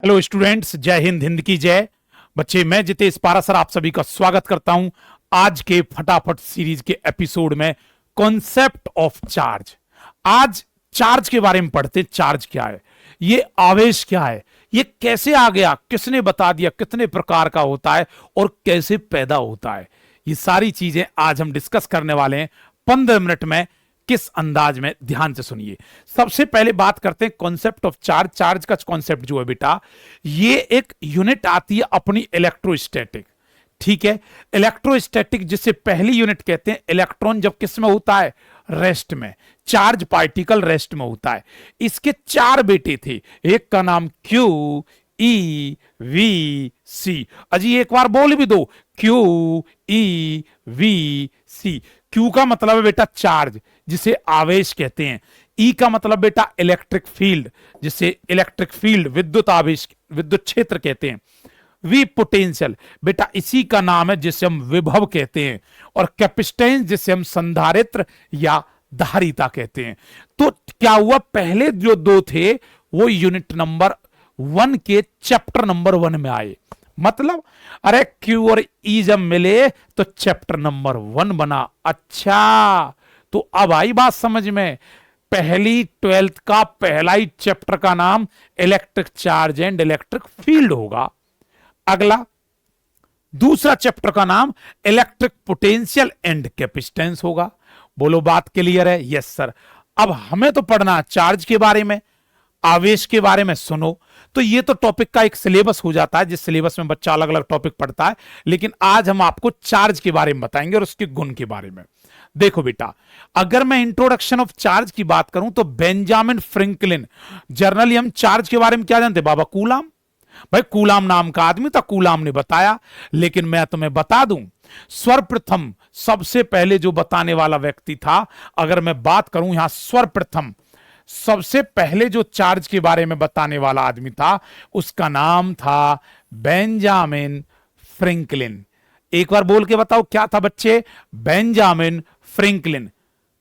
Hello students, जय हिंद, हिंद की जय। बच्चे, मैं जितेश पारासर आप सभी का स्वागत करता हूं आज के फटाफट सीरीज के एपिसोड में। Concept of charge. आज चार्ज के बारे में पढ़ते हैं। चार्ज क्या है, ये आवेश क्या है, ये कैसे आ गया, किसने बता दिया, कितने प्रकार का होता है और कैसे पैदा होता है, ये सारी चीजें आज हम डिस्कस करने वाले हैं 15 मिनट में। किस अंदाज में, ध्यान से सुनिए। सबसे पहले बात करते हैं कॉन्सेप्ट ऑफ चार्ज। चार्ज का कॉन्सेप्ट जो है बेटा, ये एक यूनिट आती है अपनी इलेक्ट्रोस्टैटिक। ठीक है, इलेक्ट्रोस्टैटिक जिसे पहली यूनिट कहते हैं। इलेक्ट्रॉन जब किस में होता है, रेस्ट में। चार्ज पार्टिकल रेस्ट में होता है। इसके चार बेटे थे, एक का नाम क्यू, ई, वी, सी। अजी एक बार बोल भी दो, Q, E, V, C. Q का मतलब है बेटा चार्ज, जिसे आवेश कहते हैं। ई का मतलब बेटा इलेक्ट्रिक फील्ड, जिसे इलेक्ट्रिक फील्ड, विद्युत आवेश, विद्युत क्षेत्र कहते हैं। वी पोटेंशियल, बेटा इसी का नाम है जिसे हम विभव कहते हैं। और कैपेसिटेंस, जिसे हम संधारित्र या धारिता कहते हैं। तो क्या हुआ, पहले जो दो थे वो यूनिट नंबर 1 के चैप्टर नंबर 1 में आए। मतलब अरे क्यू और ई जब मिले तो चैप्टर नंबर 1 बना। अच्छा, तो अब आई बात समझ में। पहली 12th का पहला ही चैप्टर का नाम electric charge and electric field होगा। अगला दूसरा चैप्टर का नाम इलेक्ट्रिक पोटेंशियल एंड कैपेसिटेंस होगा। बोलो बात क्लियर है? Yes sir. अब हमें तो पढ़ना चार्ज के बारे में, आवेश के बारे में। सुनो, तो ये तो टॉपिक का एक सिलेबस हो जाता है, जिस सिलेबस में बच्चा अलग अलग टॉपिक पढ़ता है। लेकिन आज हम आपको चार्ज के बारे में बताएंगे और उसके गुण के बारे में। देखो बेटा, अगर मैं इंट्रोडक्शन ऑफ चार्ज की बात करूं तो बेंजामिन फ्रैंकलिन, जर्नली हम चार्ज के बारे में क्या जानते? बाबा कूलाम। भाई कूलाम नाम का आदमी था, कूलाम ने बताया। लेकिन मैं तुम्हें बता दूं, सर्वप्रथम सबसे पहले जो बताने वाला व्यक्ति था, अगर मैं बात करूं यहां सर्वप्रथम सबसे पहले जो चार्ज के बारे में बताने वाला आदमी था, उसका नाम था बेंजामिन फ्रैंकलिन। एक बार बोल के बताओ, क्या था बच्चे? Benjamin Franklin.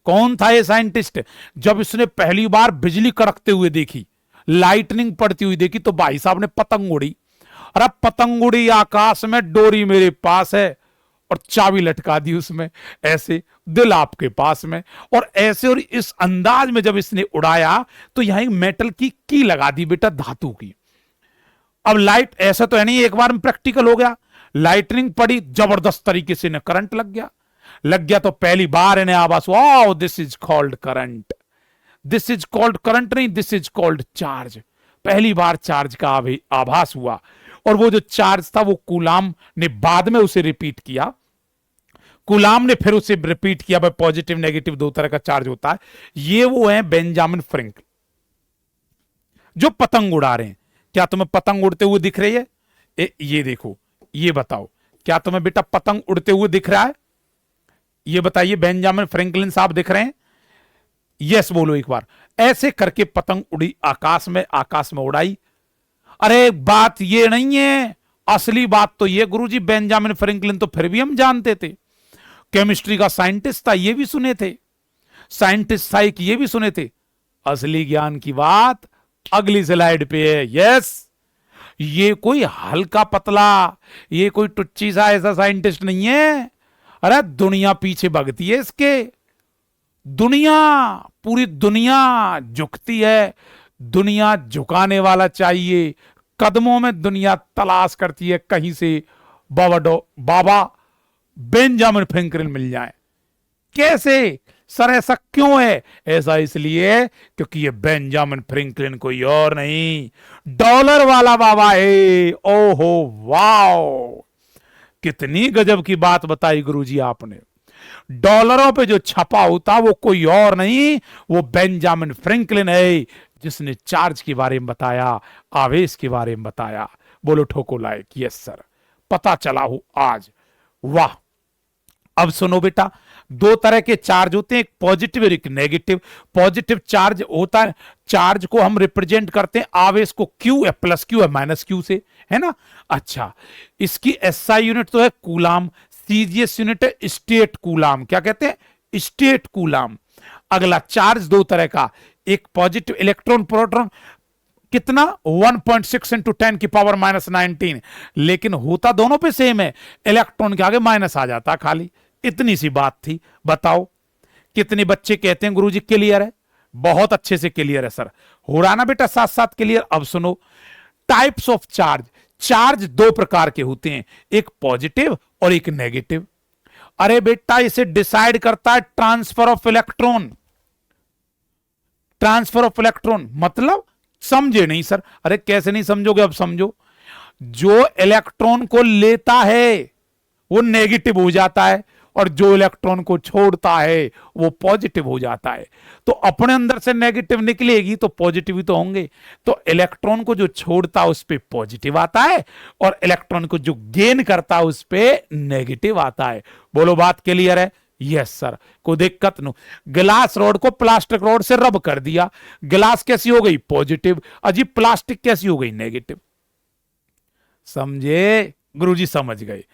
कौन था ये साइंटिस्ट? जब इसने पहली बार बिजली कड़कते हुए देखी, लाइटनिंग पड़ती हुई देखी, तो भाई साहब ने पतंग उड़ी। अरे पतंग उड़ी आकाश में, डोरी मेरे पास है और चाबी लटका दी उसमें, ऐसे दिल आपके पास में। और ऐसे और इस अंदाज में जब इसने उड़ाया तो यहां एक मेटल की की लगा दी बेटा, धातु की। अब लाइट, ऐसा तो है नहीं एक बार में प्रैक्टिकल हो गया। लाइटनिंग पड़ी, जबरदस्त तरीके से इन्हें करंट लग गया। लग गया तो पहली बार इन्हें आवाज, wow this is called current. This is called current नहीं, दिस इज कॉल्ड चार्ज। पहली बार चार्ज का आभास हुआ। और वो जो चार्ज था वो कूलाम ने बाद में उसे रिपीट किया। कूलाम ने फिर उसे रिपीट किया, भाई पॉजिटिव नेगेटिव दो तरह का चार्ज होता है। ये वो है बेंजामिन फ्रैंकलिन जो पतंग उड़ा रहे हैं। क्या तुम्हें पतंग उड़ते हुए दिख रही है? ये देखो, ये बताओ, क्या तुम्हें बेटा पतंग उड़ते हुए दिख रहा है? ये बताइए, बेंजामिन फ्रैंकलिन साहब दिख रहे हैं? यस बोलो एक बार। ऐसे करके पतंग उड़ी आकाश में, आकाश में उड़ाई। अरे बात ये नहीं है, असली बात तो ये गुरुजी, बेंजामिन फ्रैंकलिन तो फिर भी हम जानते थे, केमिस्ट्री का साइंटिस्ट था, ये भी सुने थे। साइंटिस्ट था एक, ये भी सुने थे। असली ज्ञान की बात अगली स्लाइड पे है। यस, ये कोई हल्का पतला, ये कोई टुच्ची सा ऐसा साइंटिस्ट नहीं है। अरे दुनिया पीछे भगती है इसके। दुनिया, पूरी दुनिया झुकती है। दुनिया झुकाने वाला चाहिए। कदमों में दुनिया तलाश करती है कहीं से बाबा बेंजामिन फ्रैंकलिन मिल जाए। कैसे सर, ऐसा क्यों है? ऐसा इसलिए क्योंकि ये बेंजामिन फ्रैंकलिन कोई और नहीं, डॉलर वाला बाबा है। ओहो वाओ, कितनी गजब की बात बताई गुरुजी आपने। डॉलरों पे जो छपा होता वो कोई और नहीं, वो बेंजामिन फ्रैंकलिन है, जिसने चार्ज के बारे में बताया, आवेश के बारे में बताया। बोलो ठोको लायक। यस सर, पता चला हो आज। वाह। अब सुनो बेटा, दो तरह के चार्ज होते हैं, एक पॉजिटिव और एक नेगेटिव। पॉजिटिव चार्ज होता है, चार्ज को हम रिप्रेजेंट करते हैं, आवेश को क्यू है, प्लस क्यू है, माइनस क्यू से, है ना। अच्छा, इसकी एसआई यूनिट तो है कूलाम, सीजीएस यूनिट है स्टेट कूलाम। क्या कहते हैं? State coulomb. अगला चार्ज दो तरह का, एक पॉजिटिव इलेक्ट्रॉन प्रोटॉन, कितना 1.6 इंटू 10⁻⁻19, लेकिन होता दोनों पे सेम है, इलेक्ट्रॉन के आगे माइनस आ जाता खाली। इतनी सी बात थी। बताओ कितने बच्चे कहते हैं गुरुजी क्लियर है? बहुत अच्छे से क्लियर है सर। हो रहा ना बेटा साथ साथ क्लियर? अब सुनो, टाइप्स ऑफ चार्ज। चार्ज दो प्रकार के होते हैं, एक पॉजिटिव और एक नेगेटिव। अरे बेटा इसे डिसाइड करता है transfer of electron. Transfer of electron मतलब समझे नहीं सर? अरे कैसे नहीं समझोगे, अब समझो। जो इलेक्ट्रॉन को लेता है वो नेगेटिव हो जाता है, और जो इलेक्ट्रॉन को छोड़ता है वो पॉजिटिव हो जाता है। तो अपने अंदर से नेगेटिव निकलेगी तो पॉजिटिव ही तो होंगे। तो इलेक्ट्रॉन को जो छोड़ता है उस पे पॉजिटिव आता है, और इलेक्ट्रॉन को जो गेन करता है उस पे नेगेटिव आता है। बोलो बात क्लियर है? यस सर, कोई दिक्कत नहीं। गिलास रोड को प्लास्टिक रोड से रब कर दिया, गिलास कैसी हो गई? पॉजिटिव। अजी प्लास्टिक कैसी हो गई? नेगेटिव। समझे गुरुजी? समझ गए।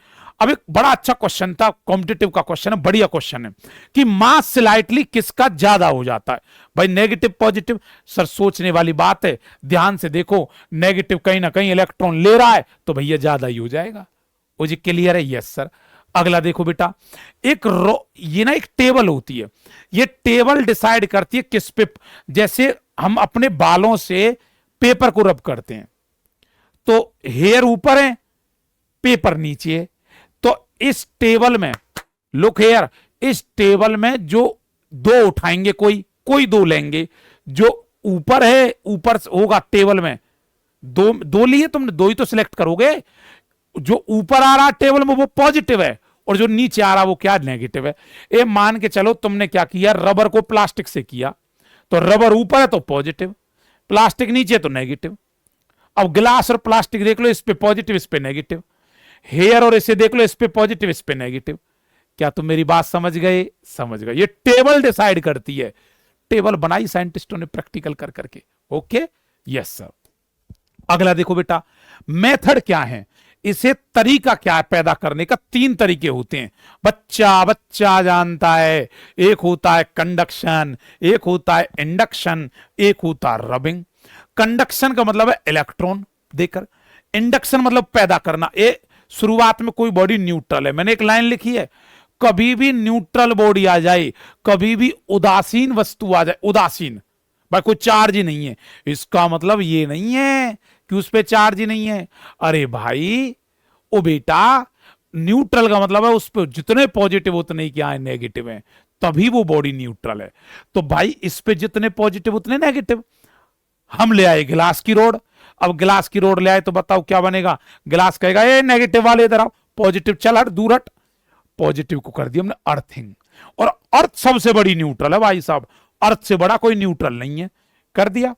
अब एक बड़ा अच्छा क्वेश्चन था, कॉम्पिटिटिव का क्वेश्चन है, बढ़िया क्वेश्चन है कि मास स्लाइटली किसका ज्यादा हो जाता है? भाई नेगेटिव पॉजिटिव। सर सोचने वाली बात है, ध्यान से देखो, नेगेटिव कहीं ना कहीं इलेक्ट्रॉन ले रहा है तो भैया ज्यादा ही हो जाएगा। वो जी क्लियर है? Yes sir. अगला देखो बेटा, ये ना एक टेबल होती है, ये टेबल डिसाइड करती है किस पे, जैसे हम अपने बालों से पेपर को रब करते हैं तो हेयर ऊपर है, पेपर नीचे है। तो इस टेबल में, लुक हेयर, इस टेबल में जो दो उठाएंगे, कोई दो लेंगे, जो ऊपर है, ऊपर होगा टेबल में, दो लिए तुमने, दो ही तो सिलेक्ट करोगे। जो ऊपर आ रहा टेबल में वो पॉजिटिव है, और जो नीचे आ रहा वो क्या? नेगेटिव है। ये मान के चलो तुमने क्या किया, रबर को प्लास्टिक से किया, तो रबर ऊपर है तो पॉजिटिव, प्लास्टिक नीचे तो नेगेटिव। अब गिलास और प्लास्टिक देख लो, इस पे पॉजिटिव इस पे नेगेटिव। हेयर और इसे देख लो, इस पे पॉजिटिव इस पे नेगेटिव। क्या तुम मेरी बात समझ गए? समझ गए। ये टेबल डिसाइड करती है, टेबल बनाई साइंटिस्टों ने प्रैक्टिकल कर करके। Okay yes sir. अगला देखो बेटा, मेथड क्या है, इसे तरीका क्या है पैदा करने का? तीन तरीके होते हैं, बच्चा जानता है। एक होता है कंडक्शन, एक होता है इंडक्शन, एक होता है रबिंग। कंडक्शन का मतलब है इलेक्ट्रॉन देकर, इंडक्शन मतलब पैदा करना। शुरुआत में कोई बॉडी न्यूट्रल है, मैंने एक लाइन लिखी है, कभी भी न्यूट्रल बॉडी आ जाए, कभी भी उदासीन वस्तु आ जाए, उदासीन, भाई कोई चार्ज ही नहीं है, इसका मतलब ये नहीं है कि उस पे चार्ज ही नहीं है। अरे भाई ओ बेटा, न्यूट्रल का मतलब है उस पे जितने पॉजिटिव उतने ही क्या है? नेगेटिव है, तभी वो बॉडी न्यूट्रल है। तो भाई इस पे जितने पॉजिटिव उतने नेगेटिव। हम ले आए गिलास की रोड, अब गिलास की रोड ले आए तो बताओ क्या बनेगा? गिलास कहेगा ये नेगेटिव वाले इधर आओ, पॉजिटिव चल हट, दूर हट। पॉजिटिव को कर दिया हमने अर्थिंग, और अर्थ सबसे बड़ी न्यूट्रल है भाई साहब, अर्थ से बड़ा कोई न्यूट्रल नहीं है, कर दिया।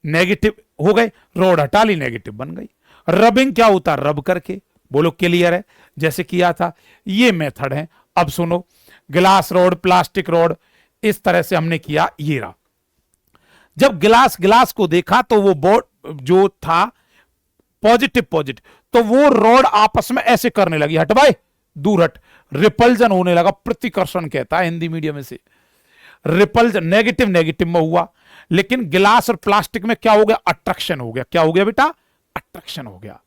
नेगेटिव हो गए, रोड हटा ली, नेगेटिव बन गई। रबिंग क्या होता है? रब करके। बोलो क्लियर है? जैसे किया था, ये मेथड है। अब सुनो, गिलास रोड, प्लास्टिक रोड, इस तरह से हमने किया। ये रहा, जब गिलास को देखा तो वो बोर्ड जो था पॉजिटिव, तो वो रोड आपस में ऐसे करने लगी, हट भाई दूर हट, रिपल्जन होने लगा। प्रतिकर्षण कहता है हिंदी मीडियम में से। रिपल्जन, नेगेटिव में हुआ, लेकिन गिलास और प्लास्टिक में क्या हो गया? अट्रैक्शन हो गया। क्या हो गया बेटा? अट्रैक्शन हो गया।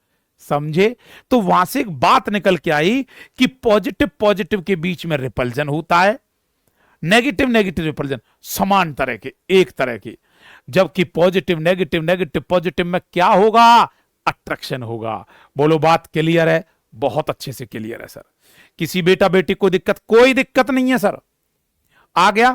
समझे? तो वहां से एक बात निकल के आई कि पॉजिटिव के बीच में रिपल्जन होता है, नेगेटिव रिपल्जन समान तरह के, एक तरह के, जबकि नेगेटिव पॉजिटिव में क्या होगा? अट्रैक्शन होगा। बोलो बात क्लियर है? बहुत अच्छे से क्लियर है सर। किसी बेटा बेटी को दिक्कत? कोई दिक्कत नहीं है सर। आ गया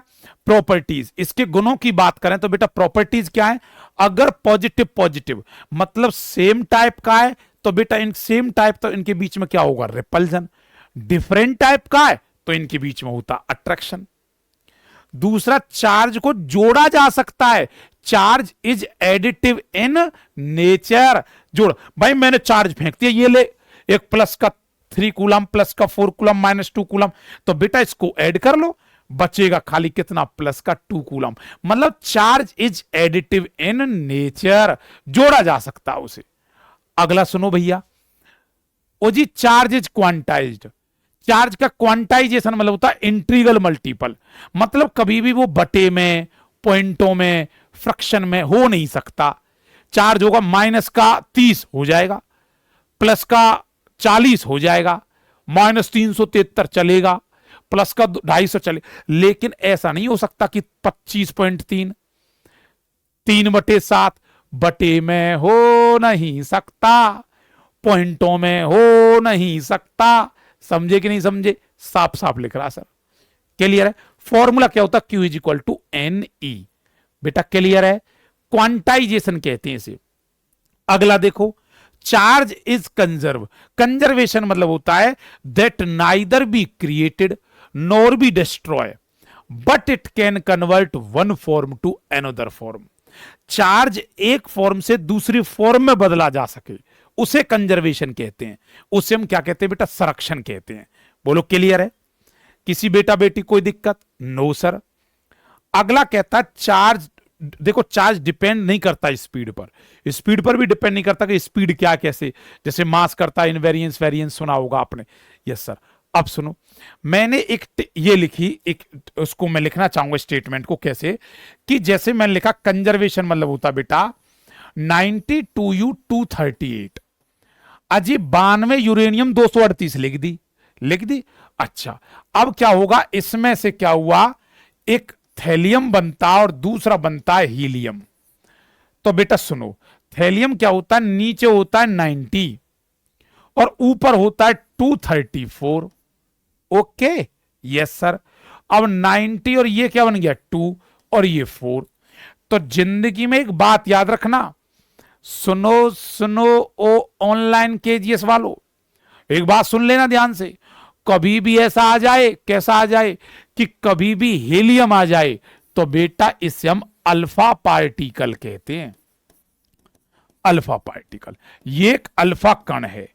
प्रॉपर्टीज। इसके गुणों की बात करें तो बेटा प्रॉपर्टीज क्या है? अगर पॉजिटिव मतलब सेम टाइप का है तो बेटा इन सेम टाइप तो इनके बीच में क्या होगा? रिपल्जन। डिफरेंट टाइप का है तो इनके बीच में होता अट्रैक्शन। दूसरा, चार्ज को जोड़ा जा सकता है, charge is additive in nature. जोड़, भाई मैंने चार्ज फेंक दिया, ये ले, एक प्लस का 3 कूलम, प्लस का 4 कूलम, -2 कूलम, तो बेटा इसको ऐड कर लो, बचेगा खाली कितना? प्लस का 2 कूलम। मतलब charge is additive in nature, जोड़ा जा सकता है उसे। अगला सुनो भैया, ओ जी, चार्ज इज क्वांटाइज्ड। चार्ज का क्वांटाइजेशन मतलब होता है इंटीग्रल मल्टीपल, मतलब कभी भी वो बटे में, पॉइंटों में, फ्रैक्शन में हो नहीं सकता। चार्ज होगा माइनस का 30 हो जाएगा, प्लस का 40 हो जाएगा, माइनस 373 चलेगा, प्लस का 250 चले। लेकिन ऐसा नहीं हो सकता कि 25.3 3/7 बटे में हो नहीं सकता, पॉइंटों में हो नहीं सकता। समझे कि नहीं समझे? साफ साफ लिख रहा सर। क्लियर है? फॉर्मूला क्या होता? Q is equal to N E. बेटा क्लियर है? क्वांटाइजेशन कहते हैं इसे। अगला देखो, चार्ज इज कंजर्व। कंजर्वेशन मतलब होता है that neither be created nor be destroy but it can convert one form to another form. Charge एक फॉर्म से दूसरी फॉर्म में बदला जा सके, उसे कंजर्वेशन कहते हैं। उसे हम क्या कहते हैं बेटा? संरक्षण कहते हैं। बोलो क्लियर है? किसी बेटा बेटी कोई दिक्कत? No sir. अगला कहता है चार्ज, देखो चार्ज डिपेंड नहीं करता स्पीड पर, स्पीड पर भी डिपेंड नहीं करता कि स्पीड क्या कैसे, जैसे मास करता है इनवेरियंस वेरियंस, सुना होगा आपने। Yes sir. अब सुनो, मैंने एक ये लिखी, एक उसको मैं लिखना चाहूंगा स्टेटमेंट को, कैसे कि जैसे मैंने लिखा कंजर्वेशन मतलब होता बेटा 92U238 अजी 92 यूरेनियम 238 लिख दी। अच्छा, अब क्या होगा? इसमें से क्या हुआ? एक थैलियम बनता और दूसरा बनता है हीलियम। तो बेटा सुनो, थैलियम क्या होता है? नीचे होता है 90 और ऊपर होता है 234। Okay, yes sir. अब 90 और ये क्या बन गया? 2 और ये 4। तो जिंदगी में एक बात याद रखना, सुनो ओ ऑनलाइन केजीएस वालों, एक बात सुन लेना ध्यान से। कभी भी ऐसा आ जाए, कैसा आ जाए कि कभी भी हीलियम आ जाए, तो बेटा इसे हम अल्फा पार्टिकल कहते हैं। अल्फा पार्टिकल, ये एक अल्फा कण है।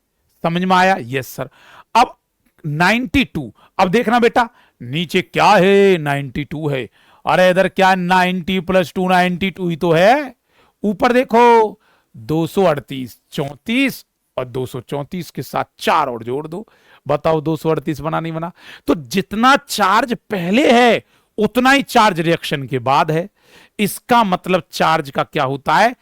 समझ में आया? Yes sir. अब 92, अब देखना बेटा नीचे क्या है? 92 है। अरे इधर क्या है? 90 + 2 92 ही तो है। ऊपर देखो 238 34 और 234 के साथ 4 और जोड़ दो, बताओ 238 बना नहीं बना? तो जितना चार्ज पहले है उतना ही चार्ज रिएक्शन के बाद है। इसका मतलब चार्ज का क्या होता है?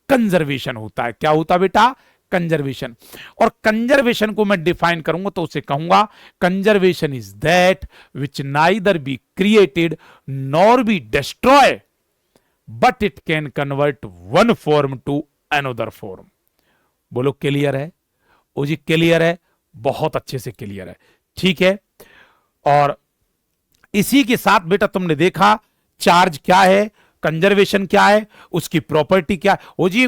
कंजर्वेशन होता है। क्या होता है बेटा? कंजर्वेशन। और कंजर्वेशन को मैं डिफाइन करूंगा तो उसे कहूंगा conservation is that which neither be created nor be destroy but it can convert one form to another form. बोलो क्लियर है? ओ जी क्लियर है, बहुत अच्छे से क्लियर है। ठीक है, और इसी के साथ बेटा तुमने देखा चार्ज क्या है, कंजर्वेशन क्या है, उसकी प्रॉपर्टी क्या है। ओ जी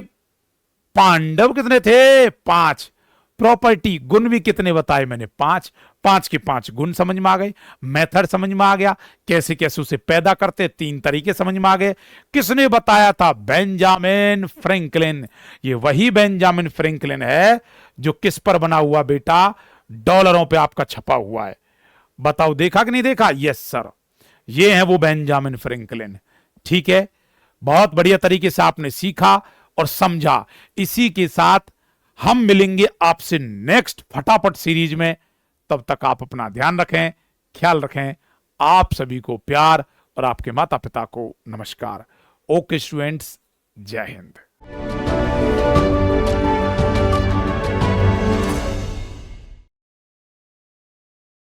पांडव कितने थे? 5। प्रॉपर्टी गुण भी कितने बताए मैंने? 5। 5 के 5 गुण समझ में आ गए, मेथड समझ में आ गया, कैसे कैसे उसे पैदा करते 3 तरीके समझ में आ गए। किसने बताया था? Benjamin Franklin. ये वही बेंजामिन फ्रैंकलिन है जो किस पर बना हुआ बेटा? डॉलरों पे आपका छपा हुआ है। बताओ देखा कि नहीं देखा? यस सर, ये है वो बेंजामिन फ्रैंकलिन। ठीक है, बहुत बढ़िया तरीके से आपने सीखा और समझा। इसी के साथ हम मिलेंगे आपसे नेक्स्ट फटाफट सीरीज में। तब तक आप अपना ध्यान रखें, ख्याल रखें। आप सभी को प्यार और आपके माता पिता को नमस्कार। ओके स्टूडेंट्स, जय हिंद।